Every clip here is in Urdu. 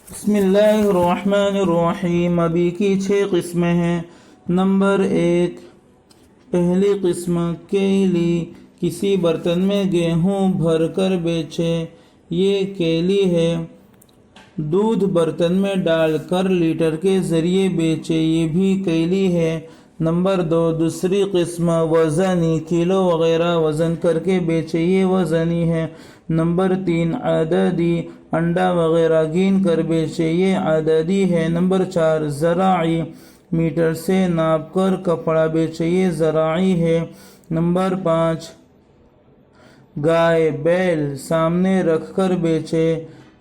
بسم اللہ الرحمن الرحیم۔ ابھی کی 6 قسمیں ہیں۔ نمبر 1، پہلی قسم کیلی، کسی برتن میں گیہوں بھر کر بیچے، یہ کیلی ہے۔ دودھ برتن میں ڈال کر لیٹر کے ذریعے بیچے، یہ بھی کیلی ہے۔ نمبر 2، دوسری قسم وزنی، کلو وغیرہ وزن کر کے بیچے، یہ وزنی ہے۔ نمبر 3، عددی، انڈا وغیرہ گین کر بیچے، یہ عددی ہے۔ نمبر 4، زراعی، میٹر سے ناپ کر کپڑا بیچے، یہ زراعی ہے۔ نمبر 5، گائے بیل سامنے رکھ کر بیچے،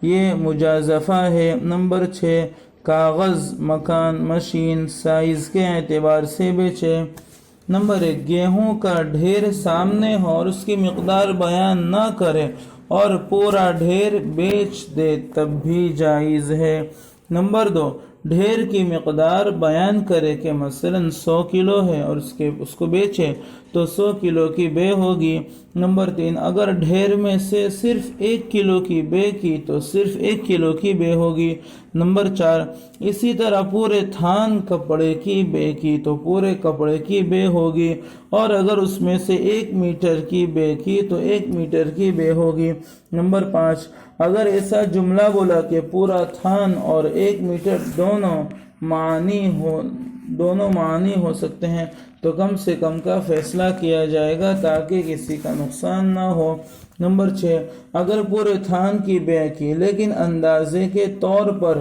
یہ مجازفہ ہے۔ نمبر 6، کاغذ، مکان، مشین، سائز کے اعتبار سے بیچے۔ نمبر 1، گیہوں کا ڈھیر سامنے ہو اور اس کی مقدار بیان نہ کرے اور پورا ڈھیر بیچ دے تب بھی جائز ہے۔ نمبر 2، ڈھیر کی مقدار بیان کرے کہ مثلا 100 کلو ہے اور اس کو بیچے تو 100 کلو کی بے ہوگی۔ نمبر 3، اگر ڈھیر میں سے صرف 1 کلو کی بے کی تو صرف 1 کلو کی بے ہوگی۔ نمبر 4، اسی طرح پورے تھان کپڑے کی بے کی تو پورے کپڑے کی بے ہوگی، اور اگر اس میں سے 1 میٹر کی بے کی تو 1 میٹر کی بے ہوگی۔ نمبر 5، اگر ایسا جملہ بولا کہ پورا تھان اور 1 میٹر دونوں معنی ہو سکتے ہیں تو کم سے کم کا فیصلہ کیا جائے گا تاکہ کسی کا نقصان نہ ہو۔ نمبر 6، اگر پورے تھان کی بے کی لیکن اندازے کے طور پر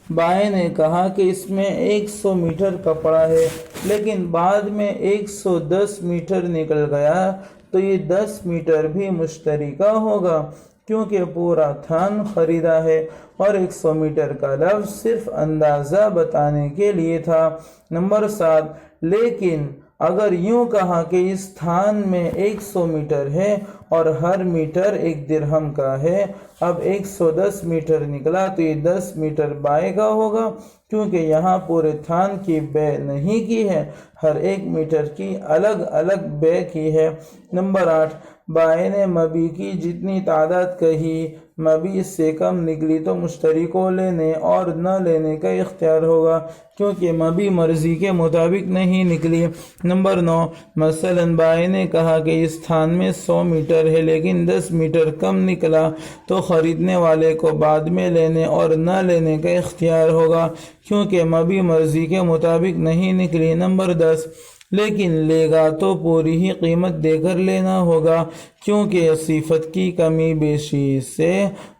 بائیں نے کہا کہ اس میں 100 میٹر کپڑا ہے لیکن بعد میں 110 میٹر نکل گیا تو یہ 10 میٹر بھی مشتری کا ہوگا، کیونکہ پورا تھان خریدا ہے اور 100 میٹر کا لفظ صرف اندازہ بتانے کے لیے تھا۔ نمبر 7، لیکن اگر یوں کہا کہ اس تھان میں 100 میٹر ہے اور ہر میٹر 1 درہم کا ہے، اب 110 میٹر نکلا تو یہ 10 میٹر بائیں کا ہوگا، کیونکہ یہاں پورے تھان کی بے نہیں کی ہے، ہر 1 میٹر کی الگ الگ بے کی ہے۔ نمبر 8، بائیں نے مبی کی جتنی تعداد کہی، مبی اس سے کم نکلی تو مشتری کو لینے اور نہ لینے کا اختیار ہوگا، کیونکہ مبی مرضی کے مطابق نہیں نکلی۔ نمبر 9، مثلا بائیں نے کہا کہ اس تھان میں 100 میٹر ہے لیکن 10 میٹر کم نکلا تو خریدنے والے کو بعد میں لینے اور نہ لینے کا اختیار ہوگا، کیونکہ مبی مرضی کے مطابق نہیں نکلی۔ نمبر 10، لیکن لے گا تو پوری ہی قیمت دے کر لینا ہوگا، کیونکہ صفت کی کمی بیشی سے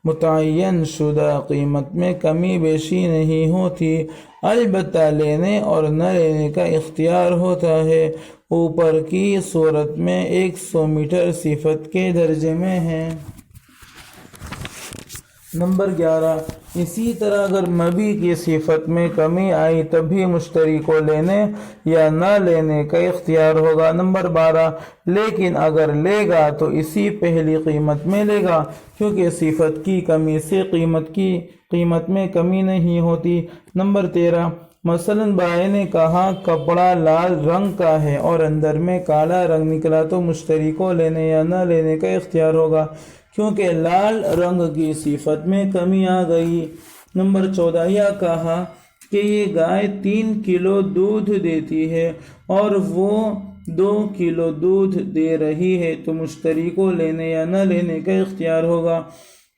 متعین شدہ قیمت میں کمی بیشی نہیں ہوتی، البتہ لینے اور نہ لینے کا اختیار ہوتا ہے۔ اوپر کی صورت میں 100 میٹر صفت کے درجے میں ہے۔ نمبر 11، اسی طرح اگر مبی کی صفت میں کمی آئی تب بھی مشتری کو لینے یا نہ لینے کا اختیار ہوگا۔ نمبر 12، لیکن اگر لے گا تو اسی پہلی قیمت میں لے گا، کیونکہ صفت کی کمی سے قیمت میں کمی نہیں ہوتی۔ نمبر 13، مثلا بائیں نے کہا کپڑا لال رنگ کا ہے اور اندر میں کالا رنگ نکلا تو مشتری کو لینے یا نہ لینے کا اختیار ہوگا، کیونکہ لال رنگ کی صفت میں کمی آ گئی۔ نمبر 14، یا کہا کہ یہ گائے 3 کلو دودھ دیتی ہے اور وہ 2 کلو دودھ دے رہی ہے تو مشتری کو لینے یا نہ لینے کا اختیار ہوگا،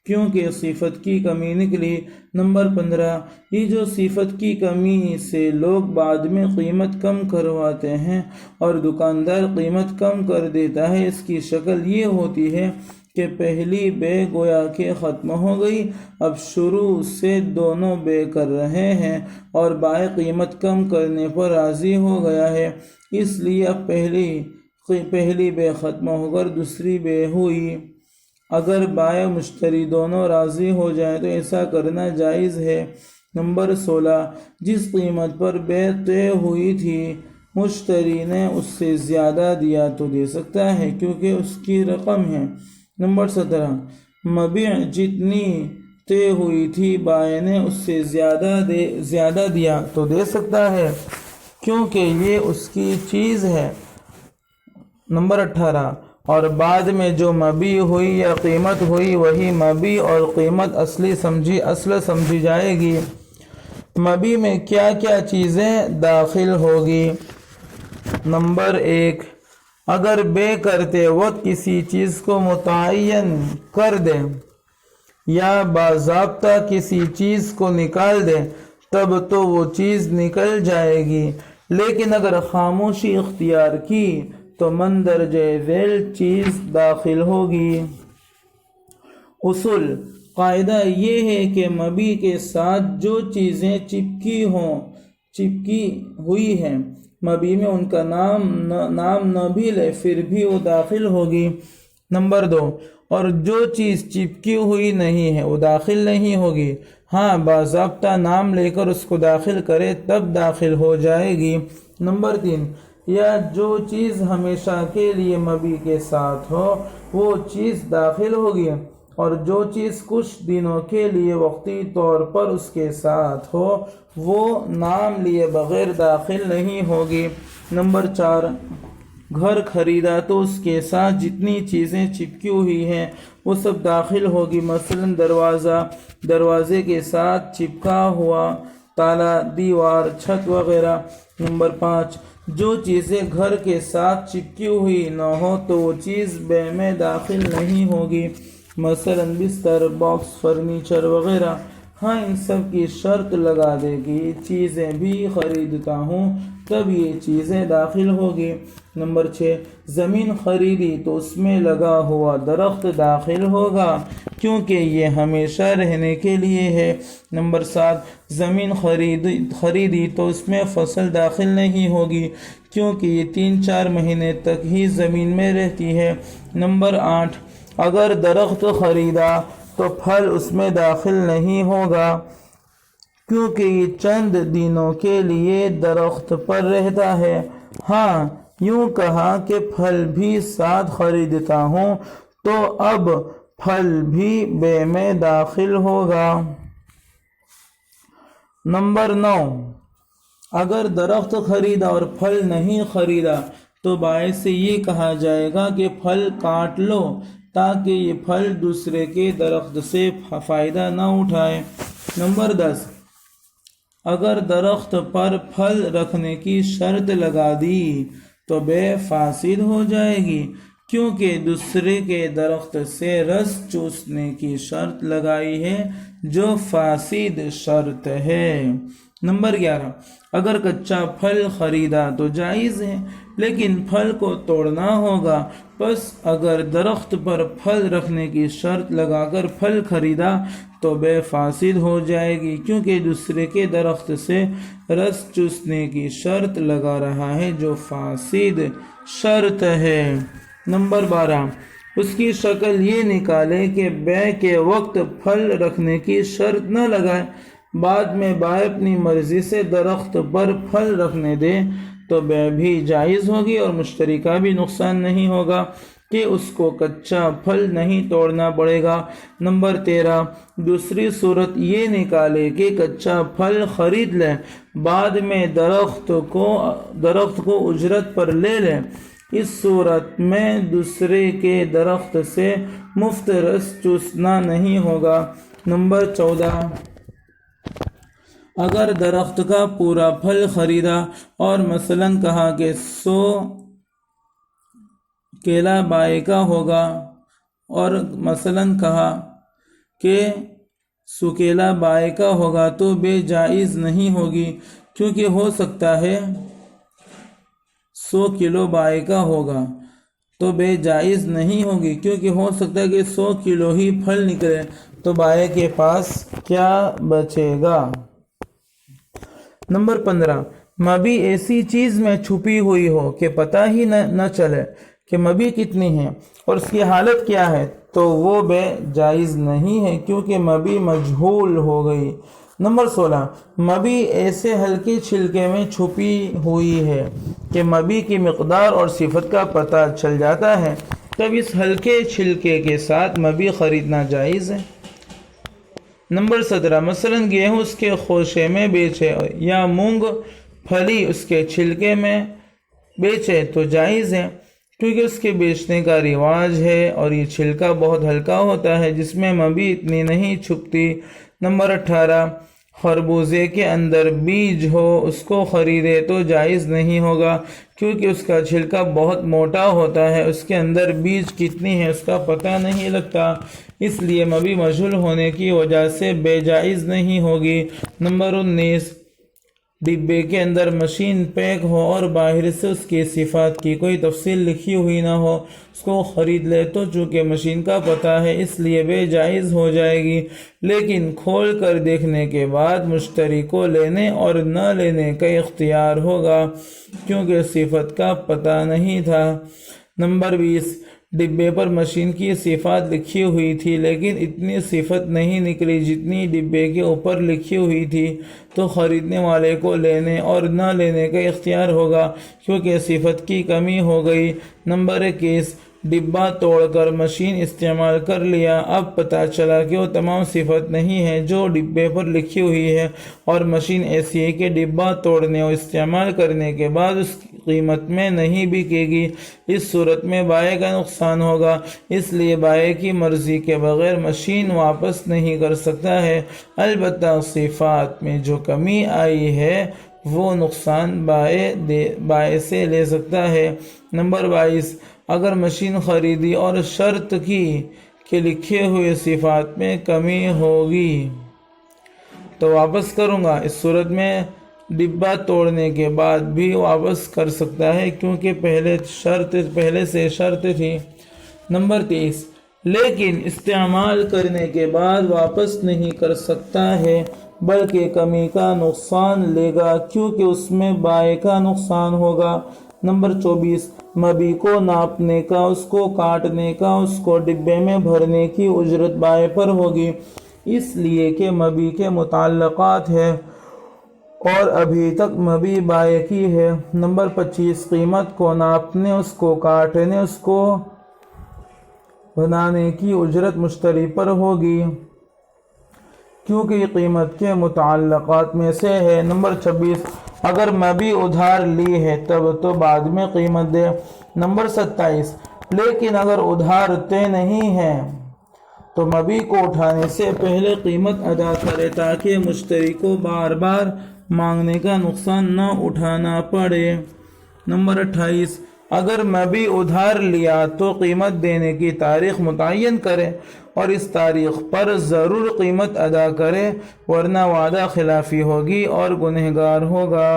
کیونکہ صفت کی کمی نکلی۔ نمبر 15، یہ جو صفت کی کمی سے لوگ بعد میں قیمت کم کرواتے ہیں اور دکاندار قیمت کم کر دیتا ہے، اس کی شکل یہ ہوتی ہے کہ پہلی بے گویا کہ ختم ہو گئی، اب شروع سے دونوں بے کر رہے ہیں اور بائیں قیمت کم کرنے پر راضی ہو گیا ہے، اس لیے اب پہلی بے ختم ہو کر دوسری بے ہوئی۔ اگر بائیں مشتری دونوں راضی ہو جائیں تو ایسا کرنا جائز ہے۔ نمبر 16، جس قیمت پر بے طے ہوئی تھی مشتری نے اس سے زیادہ دیا تو دے سکتا ہے، کیونکہ اس کی رقم ہے۔ نمبر 17، مبیع جتنی طے ہوئی تھی بائیں نے اس سے زیادہ دیا تو دے سکتا ہے، کیونکہ یہ اس کی چیز ہے۔ نمبر 18، اور بعد میں جو مبی ہوئی یا قیمت ہوئی وہی مبی اور قیمت اصل سمجھی جائے گی۔ مبی میں کیا کیا چیزیں داخل ہوگی؟ نمبر 1، اگر بے کرتے وقت کسی چیز کو متعین کر دے یا باضابطہ کسی چیز کو نکال دے تب تو وہ چیز نکل جائے گی، لیکن اگر خاموشی اختیار کی تو مندرجہ ذیل چیز داخل ہوگی۔ اصول: قاعدہ یہ ہے کہ مبی کے ساتھ جو چیزیں چپکی ہوئی ہیں مبی میں ان کا نام نہ بھی لے پھر بھی وہ داخل ہوگی۔ نمبر 2، اور جو چیز چپکی ہوئی نہیں ہے وہ داخل نہیں ہوگی، ہاں باضابطہ نام لے کر اس کو داخل کرے تب داخل ہو جائے گی۔ نمبر 3، یا جو چیز ہمیشہ کے لیے مبی کے ساتھ ہو وہ چیز داخل ہوگی، اور جو چیز کچھ دنوں کے لیے وقتی طور پر اس کے ساتھ ہو وہ نام لیے بغیر داخل نہیں ہوگی۔ نمبر 4، گھر خریدا تو اس کے ساتھ جتنی چیزیں چپکی ہوئی ہیں وہ سب داخل ہوگی، مثلا دروازے کے ساتھ چپکا ہوا تالا، دیوار، چھت وغیرہ۔ نمبر 5، جو چیزیں گھر کے ساتھ چپکی ہوئی نہ ہو تو وہ چیز بے میں داخل نہیں ہوگی، مثلا بستر، باکس، فرنیچر وغیرہ۔ ہاں ان سب کی شرط لگا دے گی چیزیں بھی خریدتا ہوں تب یہ چیزیں داخل ہوگی۔ نمبر 6، زمین خریدی تو اس میں لگا ہوا درخت داخل ہوگا کیونکہ یہ ہمیشہ رہنے کے لیے ہے۔ نمبر 7، زمین خریدی تو اس میں فصل داخل نہیں ہوگی کیونکہ یہ 3-4 مہینے تک ہی زمین میں رہتی ہے۔ نمبر 8، اگر درخت خریدا تو پھل اس میں داخل نہیں ہوگا کیونکہ یہ چند دنوں کے لیے درخت پر رہتا ہے۔ ہاں یوں کہا کہ پھل بھی ساتھ خریدتا ہوں تو اب پھل بھی بے میں داخل ہوگا۔ نمبر 9، اگر درخت خریدا اور پھل نہیں خریدا تو بائع سے یہ کہا جائے گا کہ پھل کاٹ لو تاکہ یہ پھل دوسرے کے درخت سے فائدہ نہ اٹھائے۔ نمبر 10، اگر درخت پر پھل رکھنے کی شرط لگا دی تو بے فاسد ہو جائے گی کیونکہ دوسرے کے درخت سے رس چوسنے کی شرط لگائی ہے جو فاسد شرط ہے۔ نمبر 11، اگر کچا پھل خریدا تو جائز ہے لیکن پھل کو توڑنا ہوگا، پس اگر درخت پر پھل رکھنے کی شرط لگا کر پھل خریدا تو بے فاسد ہو جائے گی کیونکہ دوسرے کے درخت سے رس چوسنے کی شرط لگا رہا ہے جو فاسد شرط ہے۔ نمبر 12، اس کی شکل یہ نکالے کہ بیع کے وقت پھل رکھنے کی شرط نہ لگائے، بعد میں بائع اپنی مرضی سے درخت پر پھل رکھنے دے تو بیع بھی جائز ہوگی اور مشتری کا بھی نقصان نہیں ہوگا کہ اس کو کچا پھل نہیں توڑنا پڑے گا۔ نمبر 13، دوسری صورت یہ نکالے کہ کچا پھل خرید لے، بعد میں درخت کو اجرت پر لے لے، اس صورت میں دوسرے کے درخت سے مفت رس چوسنا نہیں ہوگا۔ نمبر 14، اگر درخت کا پورا پھل خریدا اور مثلا کہا کہ 100 کیلا بائع کا ہوگا اور مثلا کہا کہ 100 کیلا بائع کا ہوگا تو بے جائز نہیں ہوگی کیونکہ ہو سکتا ہے 100 کلو بائع کا ہوگا تو بے جائز نہیں ہوگی کیونکہ ہو سکتا ہے کہ 100 کلو ہی پھل نکلے تو بائع کے پاس کیا بچے گا۔ نمبر 15، مبی ایسی چیز میں چھپی ہوئی ہو کہ پتہ ہی نہ چلے کہ مبی کتنی ہے اور اس کی حالت کیا ہے تو وہ بے جائز نہیں ہے کیونکہ مبی مجہول ہو گئی۔ نمبر 16، مبی ایسے ہلکے چھلکے میں چھپی ہوئی ہے کہ مبی کی مقدار اور صفت کا پتہ چل جاتا ہے، تب اس ہلکے چھلکے کے ساتھ مبی خریدنا جائز ہے۔ نمبر 17، مثلا گیہوں اس کے خوشے میں بیچے یا مونگ پھلی اس کے چھلکے میں بیچے تو جائز ہے کیونکہ اس کے بیچنے کا رواج ہے اور یہ چھلکا بہت ہلکا ہوتا ہے جس میں مبی اتنی نہیں چھپتی۔ نمبر 18، خربوزے کے اندر بیج ہو اس کو خریدے تو جائز نہیں ہوگا، کیونکہ اس کا چھلکا بہت موٹا ہوتا ہے، اس کے اندر بیج کتنی ہے اس کا پتہ نہیں لگتا، اس لیے مبی مجہول ہونے کی وجہ سے بے جائز نہیں ہوگی۔ نمبر 19، ڈبے کے اندر مشین پیک ہو اور باہر سے اس کی صفات کی کوئی تفصیل لکھی ہوئی نہ ہو، اس کو خرید لے تو چونکہ مشین کا پتہ ہے اس لیے بے جائز ہو جائے گی، لیکن کھول کر دیکھنے کے بعد مشتری کو لینے اور نہ لینے کا اختیار ہوگا، کیونکہ صفت کا پتہ نہیں تھا۔ نمبر 20، ڈبے پر مشین کی صفات لکھی ہوئی تھی لیکن اتنی صفت نہیں نکلی جتنی ڈبے کے اوپر لکھی ہوئی تھی، تو خریدنے والے کو لینے اور نہ لینے کا اختیار ہوگا، کیونکہ صفت کی کمی ہو گئی۔ نمبر 21، ڈبہ توڑ کر مشین استعمال کر لیا، اب پتہ چلا کہ وہ تمام صفت نہیں ہے جو ڈبے پر لکھی ہوئی ہے اور مشین ایسی ہے کہ ڈبہ توڑنے اور استعمال کرنے کے بعد اس کی قیمت میں نہیں بکے گی، اس صورت میں بائع کا نقصان ہوگا، اس لیے بائع کی مرضی کے بغیر مشین واپس نہیں کر سکتا ہے، البتہ صفات میں جو کمی آئی ہے وہ نقصان بائع سے لے سکتا ہے۔ نمبر 22، اگر مشین خریدی اور شرط کی کہ لکھے ہوئے صفات میں کمی ہوگی تو واپس کروں گا، اس صورت میں ڈبہ توڑنے کے بعد بھی واپس کر سکتا ہے کیونکہ پہلے سے شرط تھی۔ نمبر 23، لیکن استعمال کرنے کے بعد واپس نہیں کر سکتا ہے بلکہ کمی کا نقصان لے گا کیونکہ اس میں بائع کا نقصان ہوگا۔ نمبر 24، مبی کو ناپنے کا، اس کو کاٹنے کا، اس کو ڈبے میں بھرنے کی اجرت بائع پر ہوگی، اس لیے کہ مبی کے متعلقات ہے اور ابھی تک مبی بائع کی ہے۔ نمبر 25، قیمت کو ناپنے، اس کو کاٹنے، اس کو بنانے کی اجرت مشتری پر ہوگی کیونکہ یہ قیمت کے متعلقات میں سے ہے۔ نمبر 26، اگر مبی ادھار لی ہے تب تو بعد میں قیمت دے۔ نمبر 27، لیکن اگر ادھار طے نہیں ہے تو مبی کو اٹھانے سے پہلے قیمت ادا کرے تاکہ مشتری کو بار بار مانگنے کا نقصان نہ اٹھانا پڑے۔ نمبر 28، اگر مبی ادھار لیا تو قیمت دینے کی تاریخ متعین کرے اور اس تاریخ پر ضرور قیمت ادا کرے ورنہ وعدہ خلافی ہوگی اور گنہگار ہوگا۔